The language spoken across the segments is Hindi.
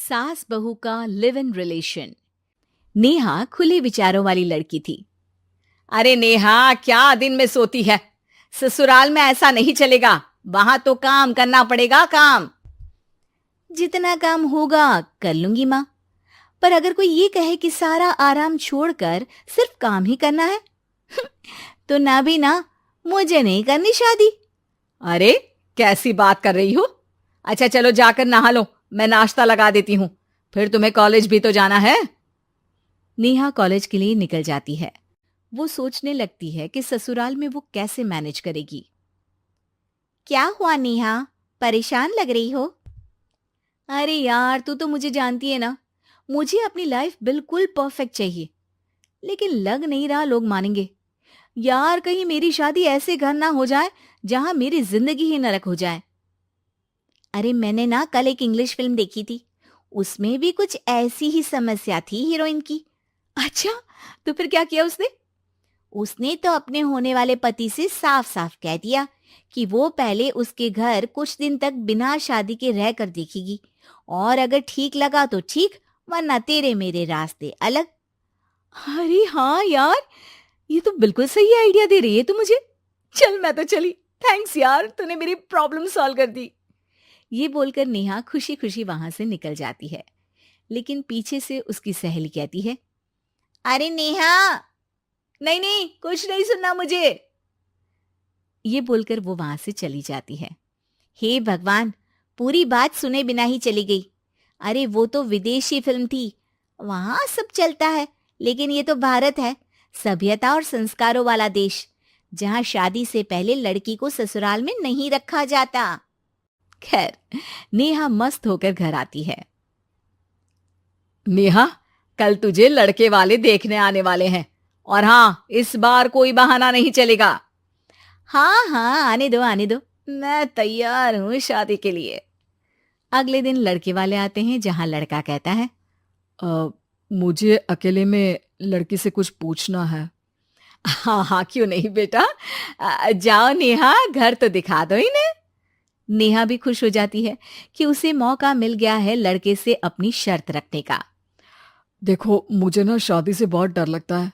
सास बहू का लिव इन रिलेशन। नेहा खुले विचारों वाली लड़की थी। अरे नेहा, क्या दिन में सोती है? ससुराल में ऐसा नहीं चलेगा। वहां तो काम करना पड़ेगा, काम। जितना काम होगा कर लूंगी माँ, पर अगर कोई ये कहे कि सारा आराम छोड़कर सिर्फ काम ही करना है तो ना भी ना, मुझे नहीं करनी शादी। अरे कैसी बात कर रही हो? अच्छा चलो जाकर नहा लो, मैं नाश्ता लगा देती हूँ। फिर तुम्हें कॉलेज भी तो जाना है। नेहा कॉलेज के लिए निकल जाती है। वो सोचने लगती है कि ससुराल में वो कैसे मैनेज करेगी। क्या हुआ नेहा, परेशान लग रही हो? अरे यार, तू तो मुझे जानती है ना, मुझे अपनी लाइफ बिल्कुल परफेक्ट चाहिए, लेकिन लग नहीं रहा लोग मानेंगे। यार, कहीं मेरी शादी ऐसे घर ना हो जाए जहां मेरी जिंदगी ही नरक हो जाए। अरे मैंने ना कल एक इंग्लिश फिल्म देखी थी, उसमें भी कुछ ऐसी ही समस्या थी हीरोइन की। अच्छा, तो फिर क्या किया उसने? उसने तो अपने होने वाले पति से साफ साफ कह दिया कि वो पहले उसके घर कुछ दिन तक बिना शादी के रह कर देखेगी, और अगर ठीक लगा तो ठीक, वरना तेरे मेरे रास्ते अलग। अरे हाँ यार, ये तो बिल्कुल सही आइडिया दे रही है तू मुझे। चल मैं तो चली, थैंक्स यार, तूने मेरी प्रॉब्लम सॉल्व कर दी। ये बोलकर नेहा खुशी खुशी वहां से निकल जाती है, लेकिन पीछे से उसकी सहेली कहती है, अरे नेहा, नहीं नहीं, कुछ नहीं सुनना मुझे। ये बोलकर वो वहां से चली जाती है। हे भगवान, पूरी बात सुने बिना ही चली गई। अरे वो तो विदेशी फिल्म थी, वहां सब चलता है, लेकिन ये तो भारत है, सभ्यता और संस्कारों वाला देश, जहां शादी से पहले लड़की को ससुराल में नहीं रखा जाता। खैर, नेहा मस्त होकर घर आती है। नेहा, कल तुझे लड़के वाले देखने आने वाले हैं, और हाँ, इस बार कोई बहाना नहीं चलेगा। हाँ हाँ, आने दो आने दो, मैं तैयार हूं शादी के लिए। अगले दिन लड़के वाले आते हैं, जहां लड़का कहता है, मुझे अकेले में लड़की से कुछ पूछना है। हाँ हाँ, क्यों नहीं बेटा, जाओ नेहा, घर तो दिखा दो इन्हें। नेहा भी खुश हो जाती है कि उसे मौका मिल गया है लड़के से अपनी शर्त रखने का। देखो, मुझे ना शादी से बहुत डर लगता है।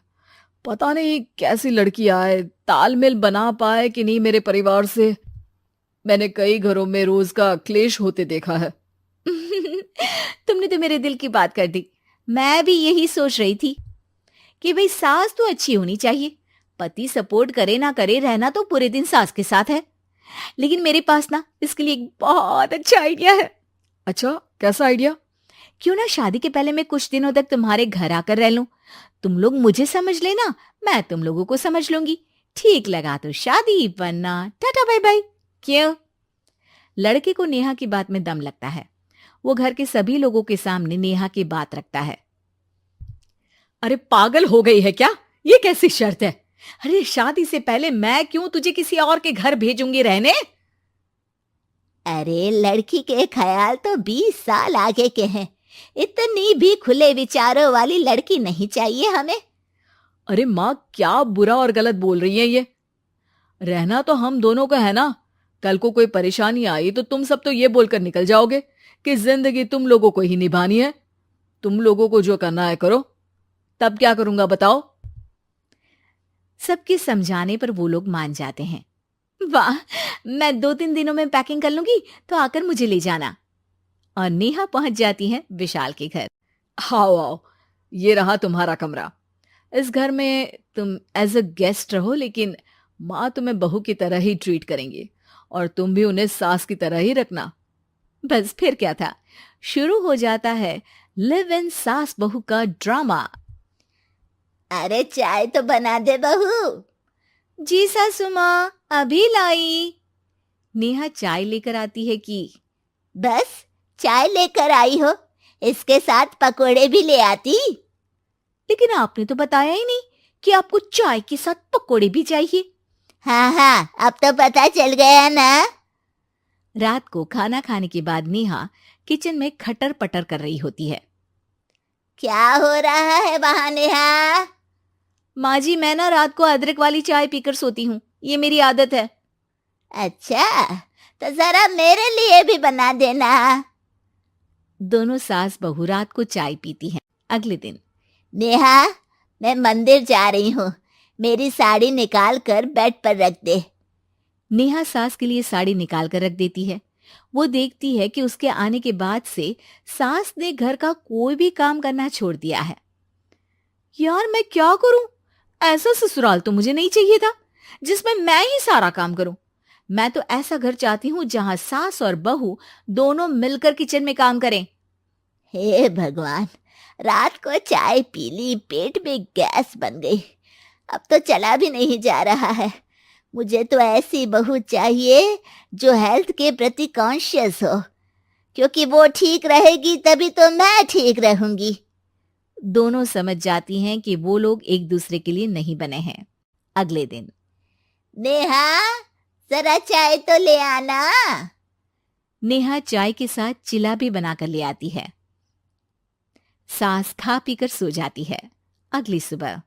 पता नहीं कैसी लड़की आए, तालमेल बना पाए कि नहीं मेरे परिवार से। मैंने कई घरों में रोज का क्लेश होते देखा है। तुमने तो मेरे दिल की बात कर दी। मैं भी यही सोच रही थी कि भाई सास तो अच्छी होनी चाहिए, पति सपोर्ट करे ना करे, रहना तो पूरे दिन सास के साथ है। लेकिन मेरे पास ना इसके लिए एक बहुत अच्छा आइडिया है। अच्छा, कैसा आइडिया? क्यों ना शादी के पहले मैं कुछ दिनों तक तुम्हारे घर आकर रह लूं। तुम लोग मुझे समझ लेना, मैं तुम लोगों को समझ लूंगी। ठीक लगा तो शादी, वरना टाटा बाय बाय। क्यों? लड़के को नेहा की बात में दम लगता है। वो घर के सभी लोगों के सामने नेहा की बात रखता है। अरे पागल हो गई है क्या? ये कैसी शर्त है? अरे शादी से पहले मैं क्यों तुझे किसी और के घर भेजूंगी रहने? अरे लड़की के ख्याल तो 20 साल आगे के हैं, इतनी भी खुले विचारों वाली लड़की नहीं चाहिए हमें। अरे माँ, क्या बुरा और गलत बोल रही है ये? रहना तो हम दोनों का है ना। कल को कोई परेशानी आई तो तुम सब तो ये बोलकर निकल जाओगे कि जिंदगी तुम लोगों को ही निभानी है। तुम लोगों को जो करना है करो। तब क्या करूंगा बताओ? सबके समझाने पर वो लोग मान जाते हैं। वाह, मैं 2-3 दिनों में पैकिंग कर लूंगी, तो आकर मुझे ले जाना। और नेहा पहुंच जाती है विशाल के घर। आओ आओ, ये रहा तुम्हारा कमरा। इस घर में तुम एज अ गेस्ट रहो, लेकिन माँ तुम्हें बहू की तरह ही ट्रीट करेंगी, और तुम भी उन्हें सास की तरह ही रखना। बस फिर क्या था, शुरू हो जाता है लिव इन सास बहू का ड्रामा। अरे चाय तो बना दे बहू। जी सासू माँ, अभी लाई। नेहा चाय लेकर आती है कि बस चाय लेकर आई हो, इसके साथ पकोड़े भी ले आती। लेकिन आपने तो बताया ही नहीं कि आपको चाय के साथ पकोड़े भी चाहिए। हाँ हाँ, अब तो पता चल गया ना। रात को खाना खाने के बाद नेहा किचन में खटर पटर कर रही होती है। क्या हो रहा है वहां नेहा? माँ जी, मैं ना रात को अदरक वाली चाय पीकर सोती हूँ, ये मेरी आदत है। अच्छा, तो जरा मेरे लिए भी बना देना। दोनों सास बहू रात को चाय पीती हैं। अगले दिन, नेहा, मैं मंदिर जा रही हूँ, मेरी साड़ी निकाल कर बेड पर रख दे। नेहा सास के लिए साड़ी निकाल कर रख देती है। वो देखती है कि उसके आने के बाद से सास ने घर का कोई भी काम करना छोड़ दिया है। यार मैं क्या करूं? ऐसा ससुराल तो मुझे नहीं चाहिए था जिसमें मैं ही सारा काम करूं। मैं तो ऐसा घर चाहती हूं जहां सास और बहू दोनों मिलकर किचन में काम करें। हे भगवान, रात को चाय पी ली, पेट में गैस बन गई, अब तो चला भी नहीं जा रहा है। मुझे तो ऐसी बहू चाहिए जो हेल्थ के प्रति कॉन्शियस हो, क्योंकि वो ठीक रहेगी तभी तो मैं ठीक रहूंगी। दोनों समझ जाती हैं कि वो लोग एक दूसरे के लिए नहीं बने हैं। अगले दिन, नेहा, जरा चाय तो ले आना। नेहा चाय के साथ चिला भी बनाकर ले आती है। सास खा पीकर सो जाती है। अगली सुबह,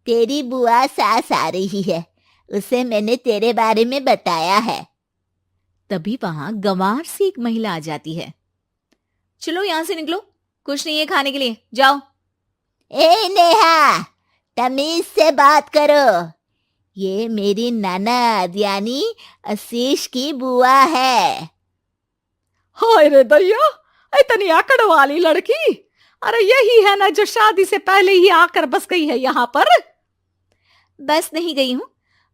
तेरी बुआ सास आ रही है, उसे मैंने तेरे बारे में बताया है। तभी वहां गंवार से एक महिला आ जाती है। चलो यहां से निकलो, कुछ नहीं है खाने के लिए, जाओ। ए नेहा, तमीज से बात करो, ये मेरी ननद यानी आशीष की बुआ है। हाय रे दैया, इतनी आकड़ वाली लड़की! अरे यही है ना जो शादी से पहले ही आकर बस गई है यहाँ पर। बस नहीं गई हूं,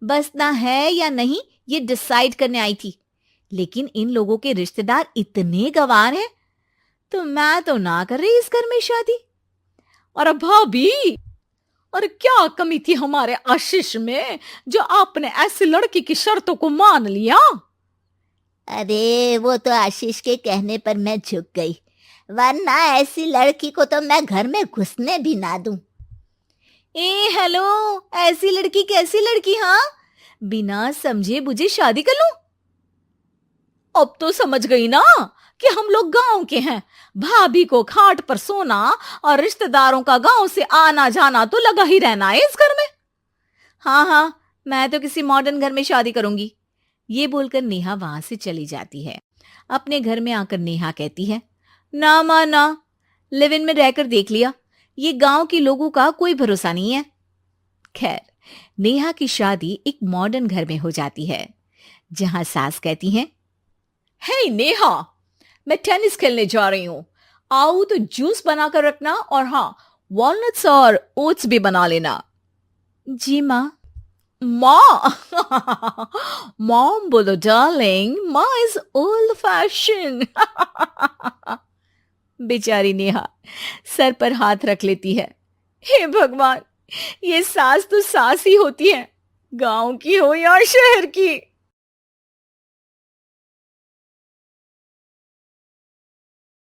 बसना है या नहीं ये डिसाइड करने आई थी, लेकिन इन लोगों के रिश्तेदार इतने गंवार हैं तो मैं तो ना कर रही इस घर में शादी। और भाभी, और क्या कमी थी हमारे आशीष में जो आपने ऐसी लड़की की शर्तों को मान लिया? अरे वो तो आशीष के कहने पर मैं झुक गई, वरना ऐसी लड़की को तो मैं घर में घुसने भी ना दूं। ए हेलो, ऐसी लड़की कैसी लड़की? हाँ, बिना समझे बुझे शादी कर लूं? अब तो समझ गई ना कि हम लोग गांव के हैं। भाभी को खाट पर सोना और रिश्तेदारों का गांव से आना जाना तो लगा ही रहना है इस घर में। हाँ हाँ, मैं तो किसी मॉडर्न घर में शादी करूंगी। ये बोलकर नेहा वहां से चली जाती है। अपने घर में आकर नेहा कहती है, ना मां ना, लिव इन में रहकर देख लिया, ये गांव के लोगों का कोई भरोसा नहीं है। खैर, नेहा की शादी एक मॉडर्न घर में हो जाती है जहां सास कहती हैं, हे नेहा, मैं टेनिस खेलने जा रही हूं, आओ तो जूस बनाकर रखना, और हाँ, वॉलनट्स और ओट्स भी बना लेना। जी माँ। माँ मॉम बोलो डार्लिंग, माँ इज ओल्ड फैशन। बेचारी नेहा सर पर हाथ रख लेती है। हे भगवान, ये सास तो सास ही होती है, गांव की हो या शहर की।